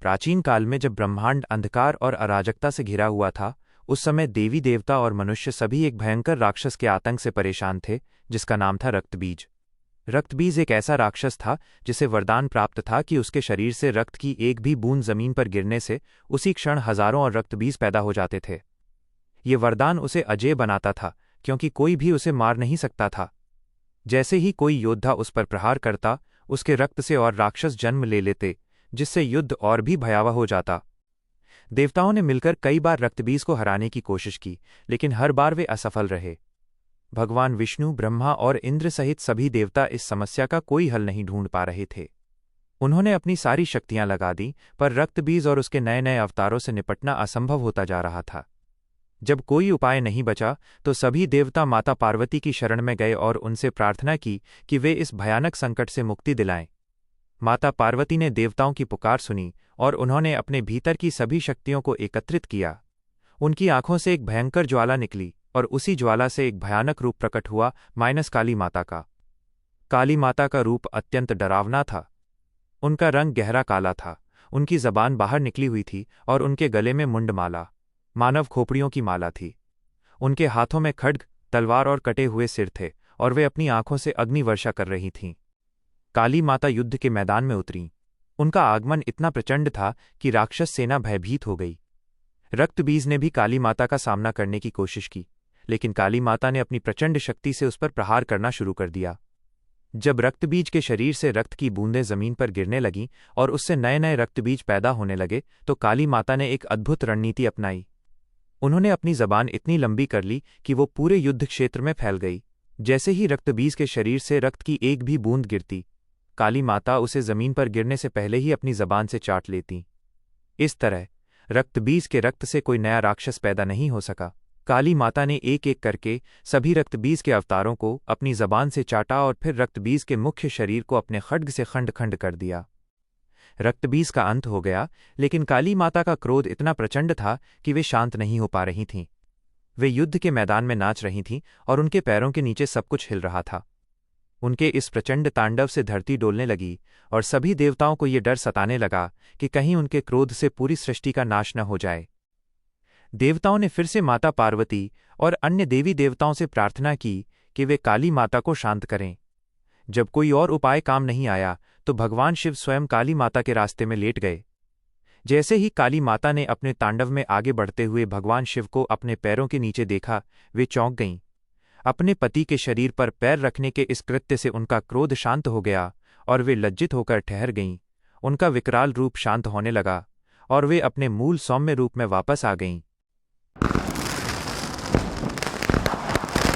प्राचीन काल में जब ब्रह्मांड अंधकार और अराजकता से घिरा हुआ था, उस समय देवी देवता और मनुष्य सभी एक भयंकर राक्षस के आतंक से परेशान थे, जिसका नाम था रक्तबीज। रक्तबीज एक ऐसा राक्षस था जिसे वरदान प्राप्त था कि उसके शरीर से रक्त की एक भी बूंद जमीन पर गिरने से उसी क्षण हजारों और रक्तबीज पैदा हो जाते थे। ये वरदान उसे अजेय बनाता था, क्योंकि कोई भी उसे मार नहीं सकता था। जैसे ही कोई योद्धा उस पर प्रहार करता, उसके रक्त से और राक्षस जन्म ले लेते, जिससे युद्ध और भी भयावह हो जाता। देवताओं ने मिलकर कई बार रक्तबीज को हराने की कोशिश की, लेकिन हर बार वे असफल रहे। भगवान विष्णु, ब्रह्मा और इंद्र सहित सभी देवता इस समस्या का कोई हल नहीं ढूंढ पा रहे थे। उन्होंने अपनी सारी शक्तियां लगा दी, पर रक्तबीज और उसके नए नए अवतारों से निपटना असंभव होता जा रहा था। जब कोई उपाय नहीं बचा, तो सभी देवता माता पार्वती की शरण में गए और उनसे प्रार्थना की कि वे इस भयानक संकट से मुक्ति दिलाएं। माता पार्वती ने देवताओं की पुकार सुनी और उन्होंने अपने भीतर की सभी शक्तियों को एकत्रित किया। उनकी आंखों से एक भयंकर ज्वाला निकली और उसी ज्वाला से एक भयानक रूप प्रकट हुआ, काली माता का। काली माता का रूप अत्यंत डरावना था। उनका रंग गहरा काला था, उनकी जबान बाहर निकली हुई थी और उनके गले में मुंडमाला, मानव खोपड़ियों की माला थी। उनके हाथों में खड्ग, तलवार और कटे हुए सिर थे और वे अपनी आंखों से अग्नि वर्षा कर रही थीं। काली माता युद्ध के मैदान में उतरीं। उनका आगमन इतना प्रचंड था कि राक्षस सेना भयभीत हो गई। रक्तबीज ने भी काली माता का सामना करने की कोशिश की, लेकिन काली माता ने अपनी प्रचंड शक्ति से उस पर प्रहार करना शुरू कर दिया। जब रक्तबीज के शरीर से रक्त की बूंदें जमीन पर गिरने लगीं और उससे नए नए रक्तबीज पैदा होने लगे, तो काली माता ने एक अद्भुत रणनीति अपनाई। उन्होंने अपनी जबान इतनी लंबी कर ली कि वो पूरे युद्ध क्षेत्र में फैल गई। जैसे ही रक्तबीज के शरीर से रक्त की एक भी बूंद गिरती, काली माता उसे जमीन पर गिरने से पहले ही अपनी जबान से चाट लेती। इस तरह रक्तबीज के रक्त से कोई नया राक्षस पैदा नहीं हो सका। काली माता ने एक एक करके सभी रक्तबीज के अवतारों को अपनी जबान से चाटा और फिर रक्तबीज के मुख्य शरीर को अपने खड्ग से खंड खंड कर दिया। रक्तबीज का अंत हो गया, लेकिन काली माता का क्रोध इतना प्रचंड था कि वे शांत नहीं हो पा रही थीं। वे युद्ध के मैदान में नाच रही थीं और उनके पैरों के नीचे सब कुछ हिल रहा था। उनके इस प्रचंड तांडव से धरती डोलने लगी और सभी देवताओं को ये डर सताने लगा कि कहीं उनके क्रोध से पूरी सृष्टि का नाश न हो जाए। देवताओं ने फिर से माता पार्वती और अन्य देवी देवताओं से प्रार्थना की कि वे काली माता को शांत करें। जब कोई और उपाय काम नहीं आया, तो भगवान शिव स्वयं काली माता के रास्ते में लेट गए। जैसे ही काली माता ने अपने तांडव में आगे बढ़ते हुए भगवान शिव को अपने पैरों के नीचे देखा, वे चौंक गईं। अपने पति के शरीर पर पैर रखने के इस कृत्य से उनका क्रोध शांत हो गया और वे लज्जित होकर ठहर गईं। उनका विकराल रूप शांत होने लगा और वे अपने मूल सौम्य रूप में वापस आ गईं।